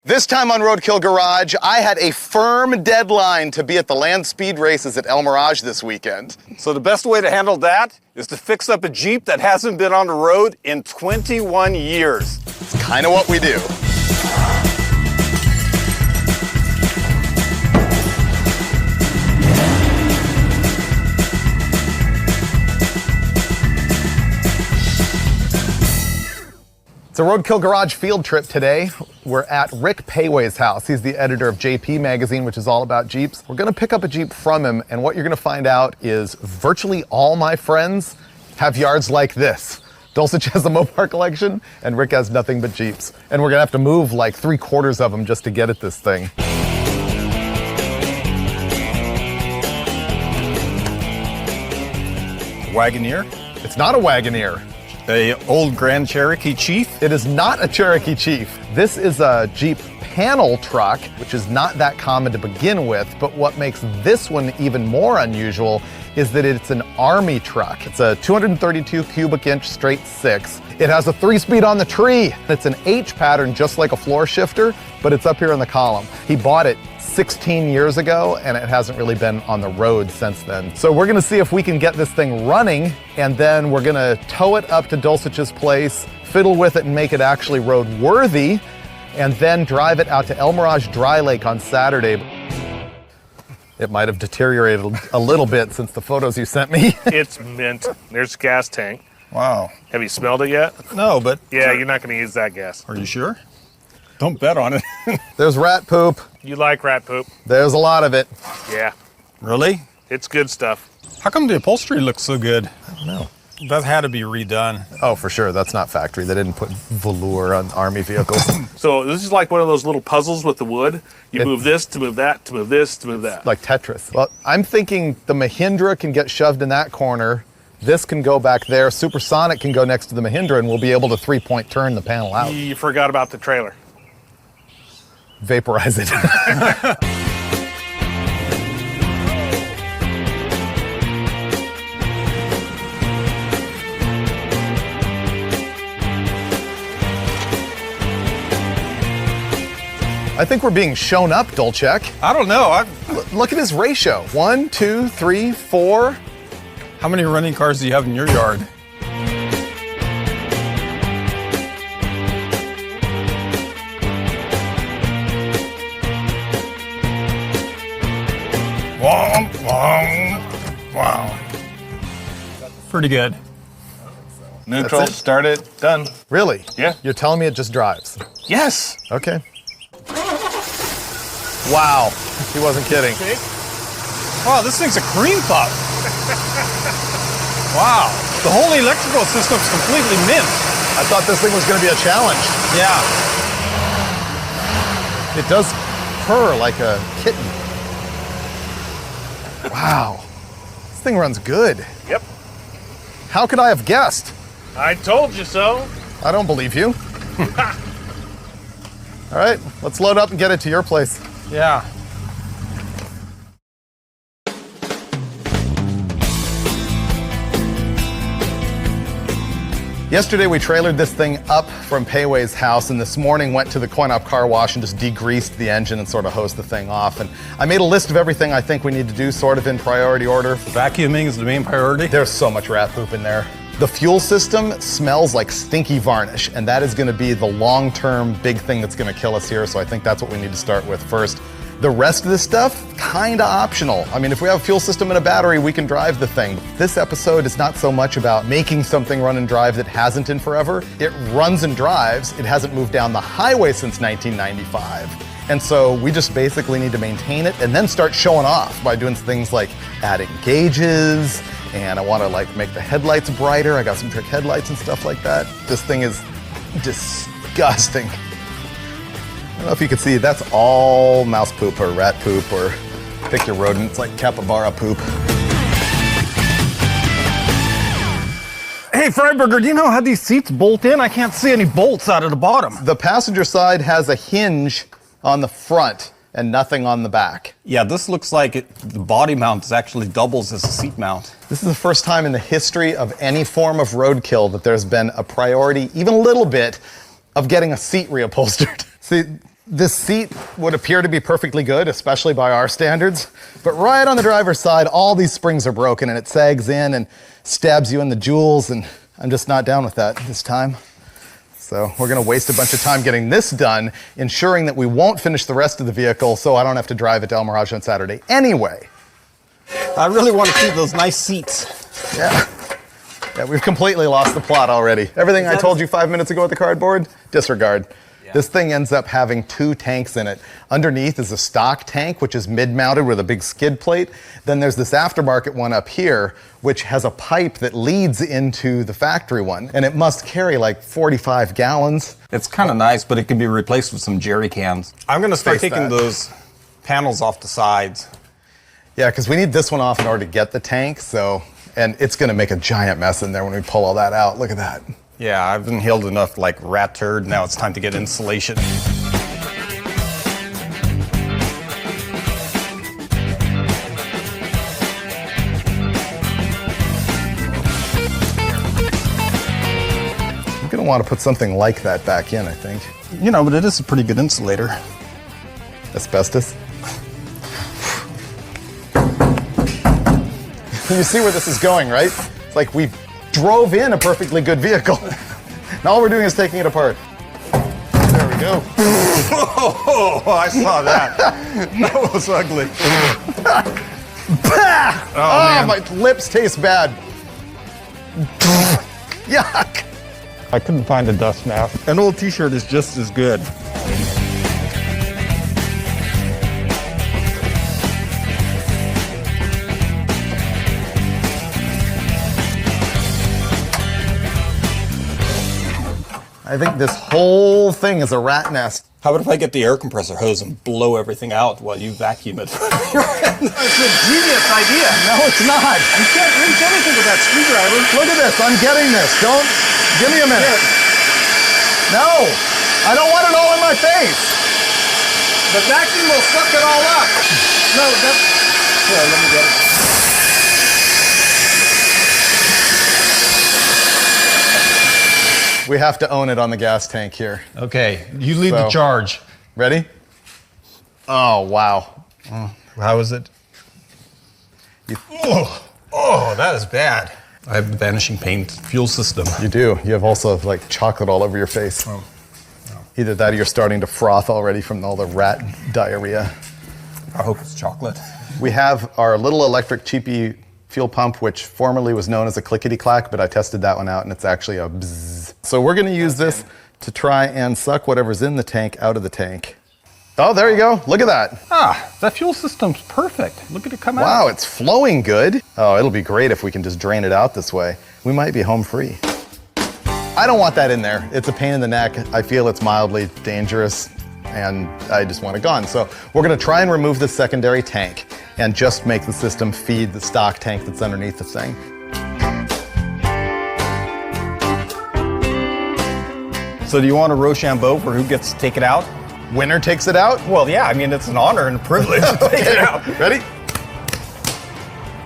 This time on Roadkill Garage, I had a firm deadline to be at the land speed races at El Mirage this weekend. So the best way to handle that is to fix up a Jeep that hasn't been on the road in 21 years. It's kind of what we do. It's a Roadkill Garage field trip today. We're at Rick Péwé's house. He's the editor of JP magazine, which is all about Jeeps. We're gonna pick up a Jeep from him, and what you're gonna find out is virtually all my friends have yards like this. Dulcich has the Mopar collection, and Rick has nothing but Jeeps. And we're gonna have to move like 3/4 of them just to get at this thing. Wagoneer? It's not a Wagoneer. A old Grand Cherokee Chief? It is not a Cherokee Chief. This is a Jeep panel truck, which is not that common to begin with, but what makes this one even more unusual is that it's an Army truck. It's a 232 cubic inch straight six. It has a 3-speed on the tree. It's an H pattern just like a floor shifter, but it's up here in the column. He bought it 16 years ago, and it hasn't really been on the road since then. So we're gonna see if we can get this thing running, and then we're gonna tow it up to Dulcich's place, fiddle with it and make it actually roadworthy, and then drive it out to El Mirage Dry Lake on Saturday. It might have deteriorated a little bit since the photos you sent me. It's mint. There's a gas tank. Wow. Have you smelled it yet? No, but... Yeah, you're not gonna use that gas. Are you sure? Don't bet on it. There's rat poop. You like rat poop? There's a lot of it. Yeah, Really? it's good stuff. How come the upholstery looks so good? I don't know. That had to be redone. Oh, for sure. That's not factory. They didn't put velour on Army vehicles. So this is like one of those little puzzles with the wood. You move this to move that to move this to move that. Like Tetris. Well, I'm thinking the Mahindra can get shoved in that corner. This can go back there. Supersonic can go next to the Mahindra, and we'll be able to 3-point turn the panel out. You forgot about the trailer. Vaporize it. I think we're being shown up, Dulcich. I don't know. Look at his ratio. 1, 2, 3, 4. How many running cars do you have in your yard? Wow. Pretty good. Neutral, That's it? start it, done. Really? Yeah. You're telling me it just drives? Yes. Okay. Wow. He wasn't kidding. Wow, this thing's a cream puff. Wow. The whole electrical system's completely mint. I thought this thing was going to be a challenge. Yeah. It does purr like a kitten. Wow. This thing runs good. Yep. How could I have guessed? I told you so. I don't believe you. All right, let's load up and get it to your place. Yeah. Yesterday we trailered this thing up from Péwé's house, and this morning went to the coin-op car wash and just degreased the engine and sort of hosed the thing off. And I made a list of everything I think we need to do, sort of in priority order. Vacuuming is the main priority. There's so much rat poop in there. The fuel system smells like stinky varnish, and that is gonna be the long-term big thing that's gonna kill us here, so I think that's what we need to start with first. The rest of this stuff, kinda optional. I mean, if we have a fuel system and a battery, we can drive the thing. This episode is not so much about making something run and drive that hasn't in forever. It runs and drives. It hasn't moved down the highway since 1995. And so we just basically need to maintain it and then start showing off by doing things like adding gauges, and I wanna like make the headlights brighter. I got some trick headlights and stuff like that. This thing is disgusting. I don't know if you can see, that's all mouse poop or rat poop or pick your rodent. It's like capybara poop. Hey, Freiburger, do you know how these seats bolt in? I can't see any bolts out of the bottom. The passenger side has a hinge on the front and nothing on the back. Yeah, this looks like the body mount actually doubles as a seat mount. This is the first time in the history of any form of roadkill that there's been a priority, even a little bit, of getting a seat reupholstered. See, This seat would appear to be perfectly good, especially by our standards, but right on the driver's side, all these springs are broken and it sags in and stabs you in the jewels, and I'm just not down with that this time. So we're gonna waste a bunch of time getting this done, ensuring that we won't finish the rest of the vehicle so I don't have to drive it to El Mirage on Saturday anyway. I really want to keep those nice seats. Yeah. Yeah, we've completely lost the plot already. Everything I told you 5 minutes ago with the cardboard, disregard. This thing ends up having 2 tanks in it. Underneath is a stock tank, which is mid-mounted with a big skid plate. Then there's this aftermarket one up here, which has a pipe that leads into the factory one. And it must carry like 45 gallons. It's kind of nice, but it can be replaced with some jerry cans. I'm going to start taking those panels off the sides. Yeah, because we need this one off in order to get the tank, so, and it's going to make a giant mess in there when we pull all that out. Look at that. Yeah, I've inhaled enough like rat turd. Now it's time to get insulation. I'm gonna want to put something like that back in, I think. You know, but it is a pretty good insulator. Asbestos. You see where this is going, right? It's like we drove in a perfectly good vehicle. Now all we're doing is taking it apart. There we go. Oh, I saw that. That was ugly. Oh, my lips taste bad. Yuck. I couldn't find a dust mask. An old t-shirt is just as good. I think this whole thing is a rat nest. How about if I get the air compressor hose and blow everything out while you vacuum it? It's a genius idea. No, it's not. You can't reach anything with that screwdriver. Look at this. I'm getting this. Don't. Give me a minute. No. I don't want it all in my face. The vacuum will suck it all up. No, that's... Here, let me get it. We have to own it on the gas tank here. Okay, you lead the charge. Ready? Oh, wow. How is it? Oh, that is bad. I have the vanishing paint fuel system. You do. You have also like chocolate all over your face. Oh. Either that or you're starting to froth already from all the rat diarrhea. I hope it's chocolate. We have our little electric cheapy fuel pump, which formerly was known as a clickety-clack, but I tested that one out and it's actually a bzzz. So we're gonna use this to try and suck whatever's in the tank out of the tank. Oh, there you go. Look at that. Ah, that fuel system's perfect. Look at it come out. Wow, it's flowing good. Oh, it'll be great if we can just drain it out this way. We might be home free. I don't want that in there. It's a pain in the neck. I feel it's mildly dangerous and I just want it gone. So we're gonna try and remove the secondary tank and just make the system feed the stock tank that's underneath the thing. So do you want a Rochambeau for who gets to take it out? Winner takes it out? Well, yeah, I mean, it's an honor and a privilege to take it out. Ready?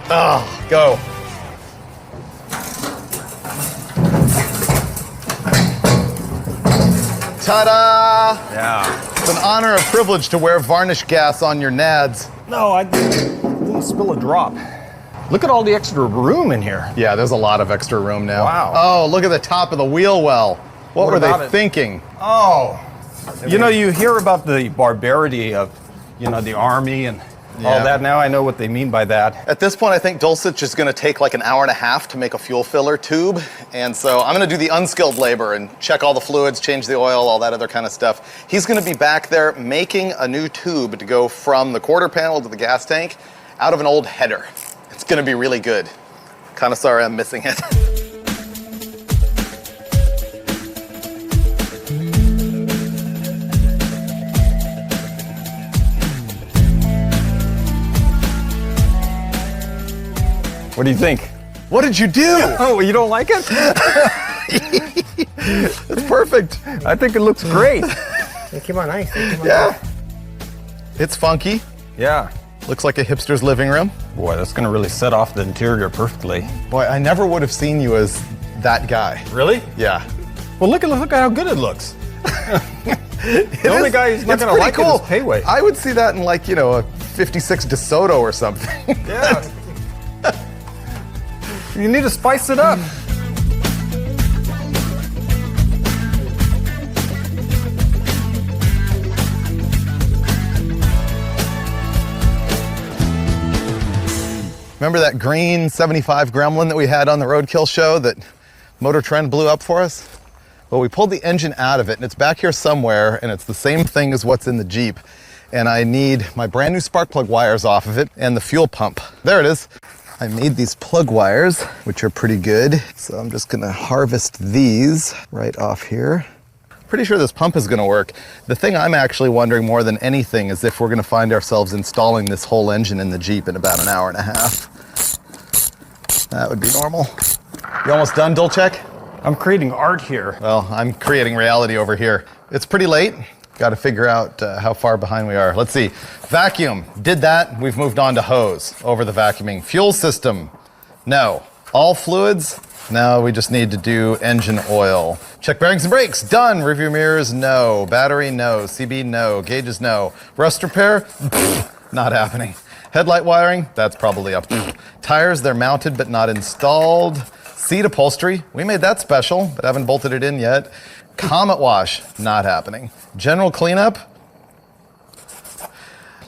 Oh, go. Ta-da! Yeah. It's an honor and privilege to wear varnish gas on your nads. No, I didn't spill a drop. Look at all the extra room in here. Yeah, there's a lot of extra room now. Wow. Oh, look at the top of the wheel well. What were they thinking? Oh. You know, you hear about the barbarity of, you know, the army and all that. Now I know what they mean by that. At this point, I think Dulcich is going to take like an hour and a half to make a fuel filler tube. And so I'm going to do the unskilled labor and check all the fluids, change the oil, all that other kind of stuff. He's going to be back there making a new tube to go from the quarter panel to the gas tank out of an old header. It's going to be really good. Kind of sorry I'm missing it. What do you think? What did you do? Oh, you don't like it? It's perfect. I think it looks great. It came out nice. Yeah. It's funky. Yeah. Looks like a hipster's living room. Boy, that's gonna really set off the interior perfectly. Boy, I never would have seen you as that guy. Really? Yeah. Well, look at how good it looks. The only guy who's not going to like it is Péwé. I would see that in like, a 56 DeSoto or something. Yeah. You need to spice it up. Remember that green 75 Gremlin that we had on the Roadkill show that Motor Trend blew up for us? Well, we pulled the engine out of it, and it's back here somewhere, and it's the same thing as what's in the Jeep. And I need my brand new spark plug wires off of it and the fuel pump. There it is. I made these plug wires, which are pretty good. So I'm just gonna harvest these right off here. Pretty sure this pump is gonna work. The thing I'm actually wondering more than anything is if we're gonna find ourselves installing this whole engine in the Jeep in about an hour and a half. That would be normal. You almost done, Dulcich? I'm creating art here. Well, I'm creating reality over here. It's pretty late. Got to figure out how far behind we are. Let's see. Vacuum, did that. We've moved on to hose, over the vacuuming. Fuel system, no. All fluids, no. We just need to do engine oil. Check bearings and brakes, done. Rearview mirrors, no. Battery, no. CB, no. Gauges, no. Rust repair, not happening. Headlight wiring, that's probably up. Tires, they're mounted but not installed. Seat upholstery, we made that special, but haven't bolted it in yet. Comet wash, not happening. General cleanup.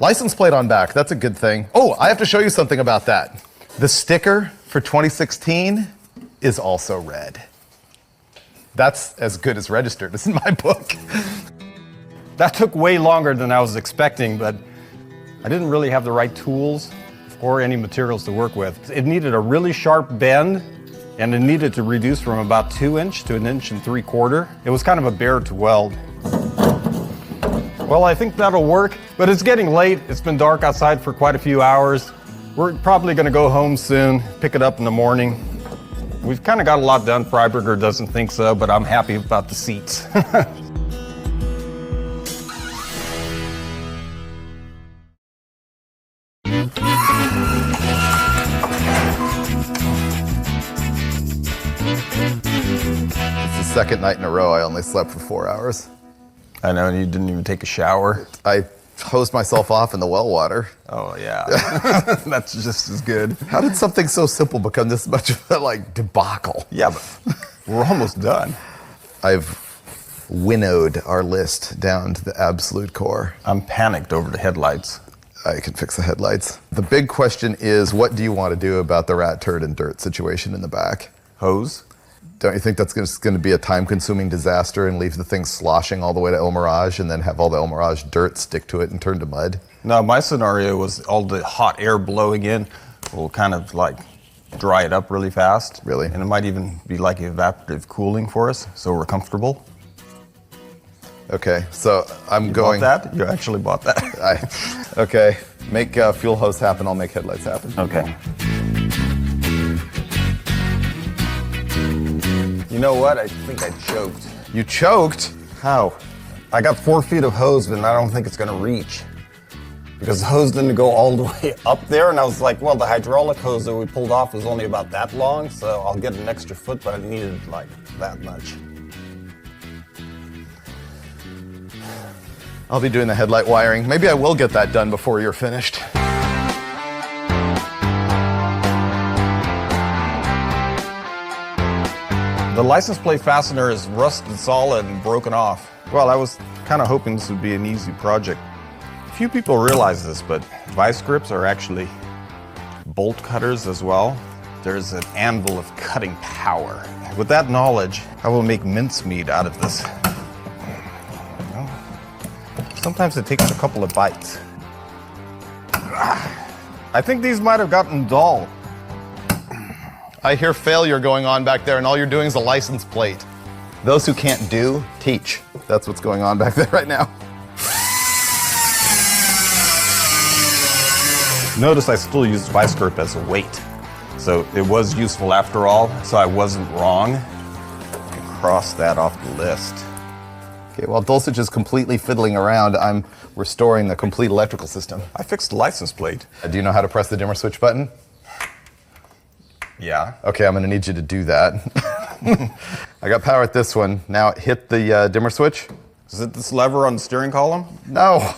License plate on back, that's a good thing. Oh, I have to show you something about that. The sticker for 2016 is also red. That's as good as registered, it's in my book. That took way longer than I was expecting, but I didn't really have the right tools or any materials to work with. It needed a really sharp bend, and it needed to reduce from about 2 inch to 1 3/4 inch. It was kind of a bear to weld. Well, I think that'll work, but it's getting late. It's been dark outside for quite a few hours. We're probably gonna go home soon, pick it up in the morning. We've kind of got a lot done. Freiburger doesn't think so, but I'm happy about the seats. Second night in a row, I only slept for 4 hours. I know, and you didn't even take a shower. I hosed myself off in the well water. Oh, yeah. That's just as good. How did something so simple become this much of a, debacle? Yeah, but we're almost done. I've winnowed our list down to the absolute core. I'm panicked over the headlights. I can fix the headlights. The big question is, what do you want to do about the rat, turd, and dirt situation in the back? Hose? Don't you think that's just going to be a time-consuming disaster and leave the thing sloshing all the way to El Mirage and then have all the El Mirage dirt stick to it and turn to mud? No, my scenario was all the hot air blowing in will kind of dry it up really fast. Really? And it might even be like evaporative cooling for us, so we're comfortable. Okay, so I'm going... Bought that? You actually bought that? Okay, make fuel hose happen, I'll make headlights happen. Okay. You know what? I think I choked. You choked? How? I got 4 feet of hose, but I don't think it's gonna reach. Because the hose didn't go all the way up there, and I was like, well, the hydraulic hose that we pulled off was only about that long, so I'll get an extra foot, but I needed that much. I'll be doing the headlight wiring. Maybe I will get that done before you're finished. The license plate fastener is rusted solid and broken off. Well, I was kind of hoping this would be an easy project. Few people realize this, but vice grips are actually bolt cutters as well. There's an anvil of cutting power. With that knowledge, I will make mincemeat out of this. Sometimes it takes a couple of bites. I think these might have gotten dull. I hear failure going on back there, and all you're doing is a license plate. Those who can't do, teach. That's what's going on back there right now. Notice I still used vice grip as a weight. So it was useful after all, so I wasn't wrong. I can cross that off the list. Okay, while Dulcich is completely fiddling around, I'm restoring the complete electrical system. I fixed the license plate. Do you know how to press the dimmer switch button? Yeah. Okay, I'm gonna need you to do that. I got power at this one. Now hit the dimmer switch. Is it this lever on the steering column? No.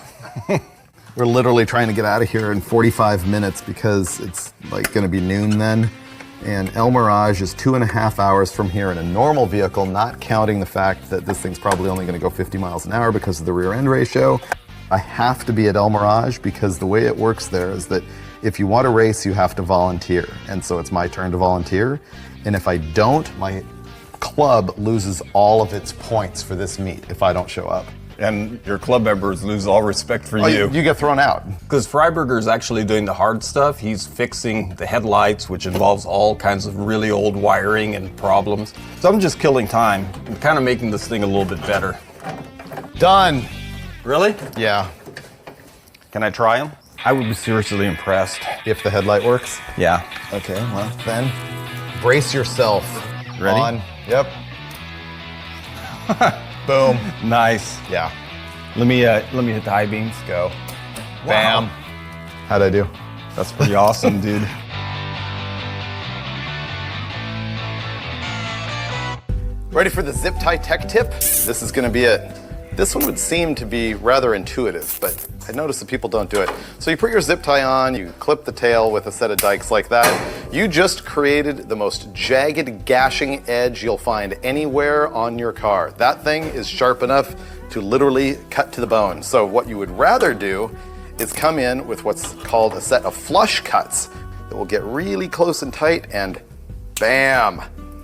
We're literally trying to get out of here in 45 minutes because it's like gonna be noon then. And El Mirage is 2.5 hours from here in a normal vehicle, not counting the fact that this thing's probably only gonna go 50 miles an hour because of the rear end ratio. I have to be at El Mirage because the way it works there is that if you want to race, you have to volunteer. And so it's my turn to volunteer. And if I don't, my club loses all of its points for this meet if I don't show up. And your club members lose all respect for Oh, you. you get thrown out. Because Freiburger is actually doing the hard stuff. He's fixing the headlights, which involves all kinds of really old wiring and problems. So I'm just killing time and kind of making this thing a little bit better. Done. Really? Yeah. Can I try them? I would be seriously impressed. If the headlight works. Yeah. Okay, well, then brace yourself. Ready? On. Yep. Boom. Nice. Yeah. Let me hit the high beams. Go. Bam. How'd I do? That's pretty awesome, dude. Ready for the zip tie tech tip? This is gonna be it. This one would seem to be rather intuitive, but I noticed that people don't do it. So you put your zip tie on, you clip the tail with a set of dikes like that. You just created the most jagged, gashing edge you'll find anywhere on your car. That thing is sharp enough to literally cut to the bone. So what you would rather do is come in with what's called a set of flush cuts that will get really close and tight and bam,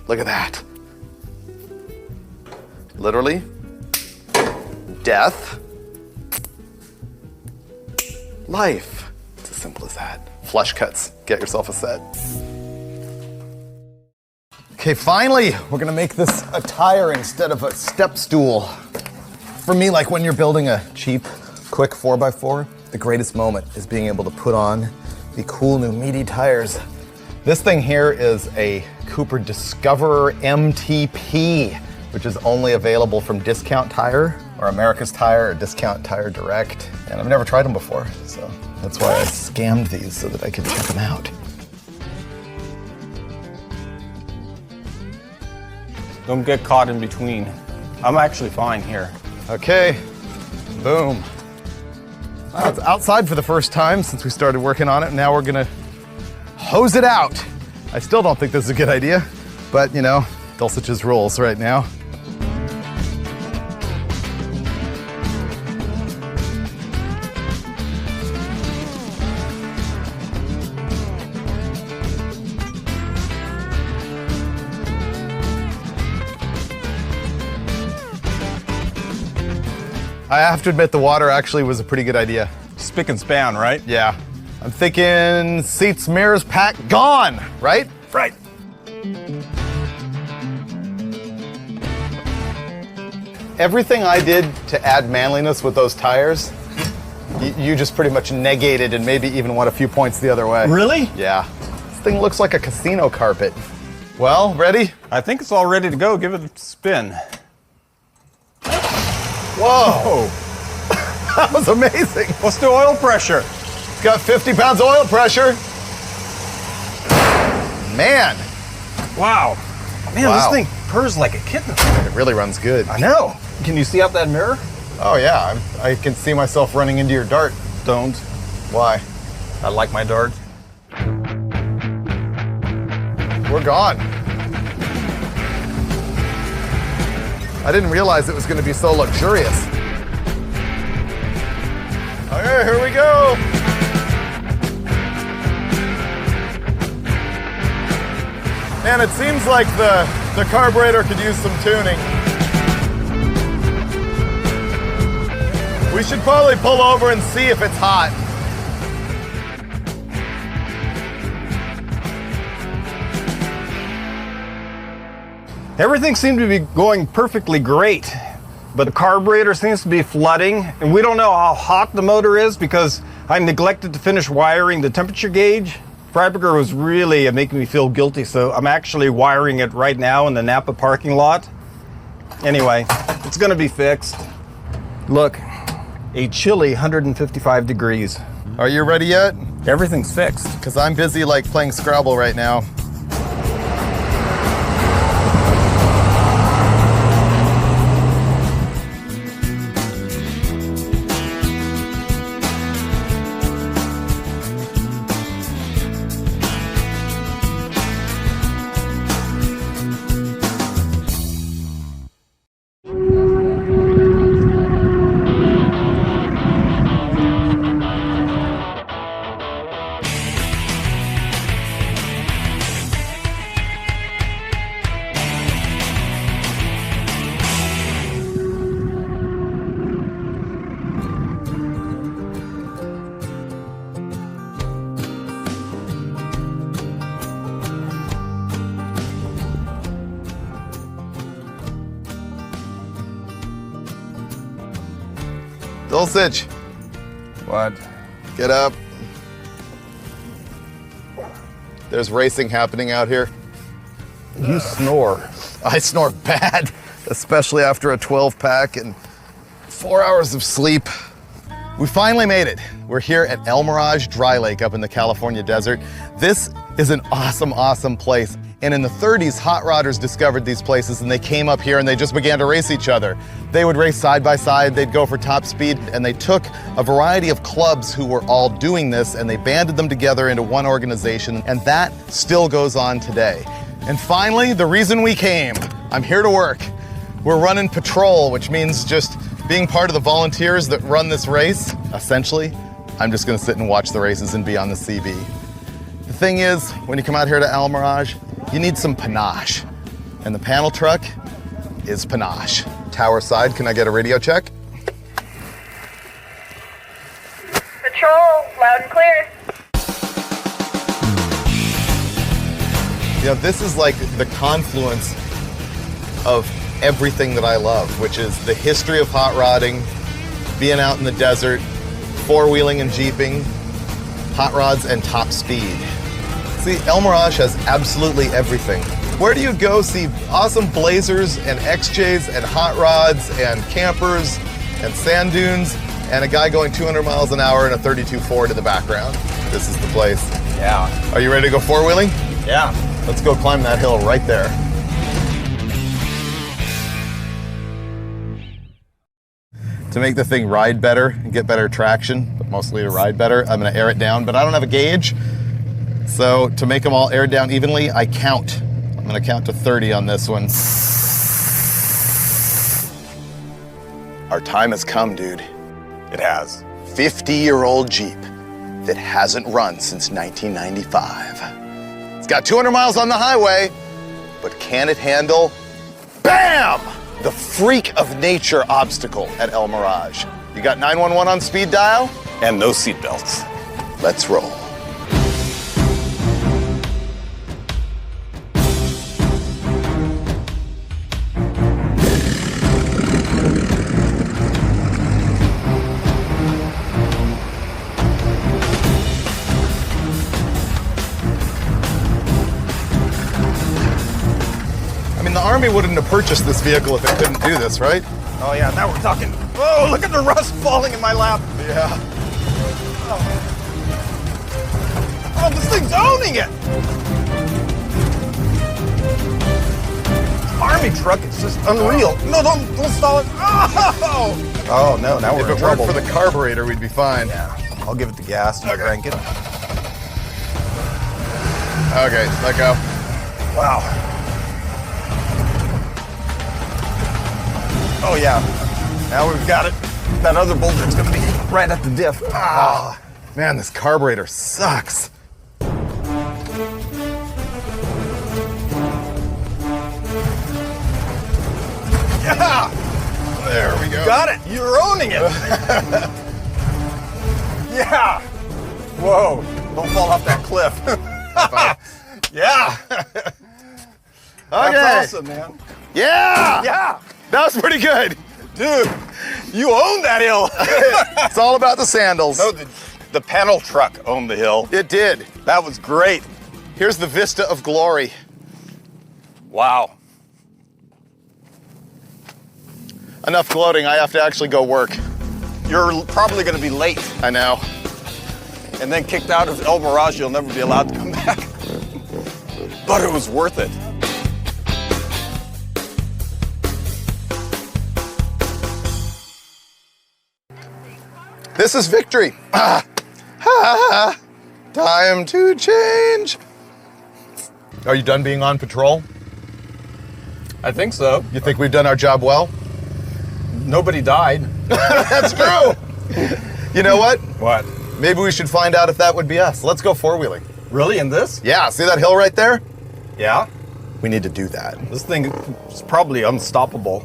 look at that. Literally, death, life. It's as simple as that. Flush cuts, get yourself a set. Okay, finally, we're gonna make this a tire instead of a step stool. For me, like when you're building a cheap, quick 4x4, the greatest moment is being able to put on the cool new meaty tires. This thing here is a Cooper Discoverer MTP, which is only available from Discount Tire or America's Tire or Discount Tire Direct. And I've never tried them before, so that's why I scammed these so that I could check them out. Don't get caught in between. I'm actually fine here. Okay, boom. Wow, it's outside for the first time since we started working on it. Now we're gonna hose it out. I still don't think this is a good idea, but you know, Dulcich's rules right now. I have to admit the water actually was a pretty good idea. Spick and span, right? Yeah. I'm thinking seats, mirrors, pack, gone, right? Right. Everything I did to add manliness with those tires, you just pretty much negated and maybe even went a few points the other way. Really? Yeah. This thing looks like a casino carpet. Well, ready? I think it's all ready to go. Give it a spin. Whoa. That was amazing. What's the oil pressure? It's got 50 pounds of oil pressure. Man. Wow. Man, Wow. this thing purrs like a kitten. It really runs good. I know. Can you see out that mirror? Oh yeah, I can see myself running into your dart. Don't. Why? I like my dart. We're gone. I didn't realize it was going to be so luxurious. Okay, here we go. Man, it seems like the carburetor could use some tuning. We should probably pull over and see if it's hot. Everything seemed to be going perfectly great, but the carburetor seems to be flooding, and we don't know how hot the motor is because I neglected to finish wiring the temperature gauge. Freiburger was really making me feel guilty, so I'm actually wiring it right now in the Napa parking lot. Anyway, it's gonna be fixed. Look, a chilly 155 degrees. Are you ready yet? Everything's fixed. Because I'm busy like playing Scrabble right now. Dulcich, What? get up. There's racing happening out here. You snore. I snore bad, especially after a 12-pack and 4 hours of sleep. We finally made it. We're here at Mirage Dry Lake up in the California desert. This is an awesome, awesome place. And in the 30s, hot rodders discovered these places and they came up here and they just began to race each other. They would race side by side, they'd go for top speed, and they took a variety of clubs who were all doing this and they banded them together into one organization, and that still goes on today. And finally, the reason we came. I'm here to work. We're running patrol, which means just being part of the volunteers that run this race. Essentially, I'm just gonna sit and watch the races and be on the CB. The thing is, when you come out here to El Mirage, you need some panache. And the panel truck is panache. Tower side, can I get a radio check? Patrol, loud and clear. You know, this is like the confluence of everything that I love, which is the history of hot rodding, being out in the desert, four-wheeling and jeeping, hot rods, and top speed. See, El Mirage has absolutely everything. Where do you go see awesome blazers and XJs and hot rods and campers and sand dunes and a guy going 200 miles an hour in a 32 Ford in the background? This is the place. Yeah. Are you ready to go four-wheeling? Yeah. Let's go climb that hill right there. To make the thing ride better and get better traction, but mostly to ride better, I'm gonna air it down, but I don't have a gauge. So to make them all air down evenly, I count. I'm gonna count to 30 on this one. Our time has come, dude. It has. 50-year-old Jeep that hasn't run since 1995. It's got 200 miles on the highway, but can it handle, BAM! The freak of nature obstacle at El Mirage. You got 911 on speed dial? And no seatbelts. Let's roll. The Army wouldn't have purchased this vehicle if it couldn't do this, right? Oh yeah, now we're talking. Oh, look at the rust falling in my lap. Yeah. Oh, this thing's owning it. Army truck, it's just unreal. No, don't stall it. Oh! Oh no, now we're If in it trouble. weren't for the carburetor, we'd be fine. Yeah, I'll give it the gas and crank it. Okay, let go. Wow. Oh yeah, now we've got it. That other boulder's gonna be right at the diff. Ah, man, this carburetor sucks. Yeah! There we go. Got it! You're owning it! Yeah! Whoa, don't fall off that cliff. Yeah! Okay. That's awesome, man. Yeah! Yeah! That was pretty good. Dude, you own that hill! It's all about the sandals. No, the panel truck owned the hill. It did. That was great. Here's the vista of glory. Wow. Enough gloating, I have to actually go work. You're probably going to be late I know. and then kicked out of El Mirage. You'll never be allowed to come back. But it was worth it. This is victory. Time to change. Are you done being on patrol? I think so. You think we've done our job well? Nobody died. That's true. You know what? What? Maybe we should find out if that would be us. Let's go four-wheeling. Really, in this? Yeah, see that hill right there? Yeah. We need to do that. This thing is probably unstoppable.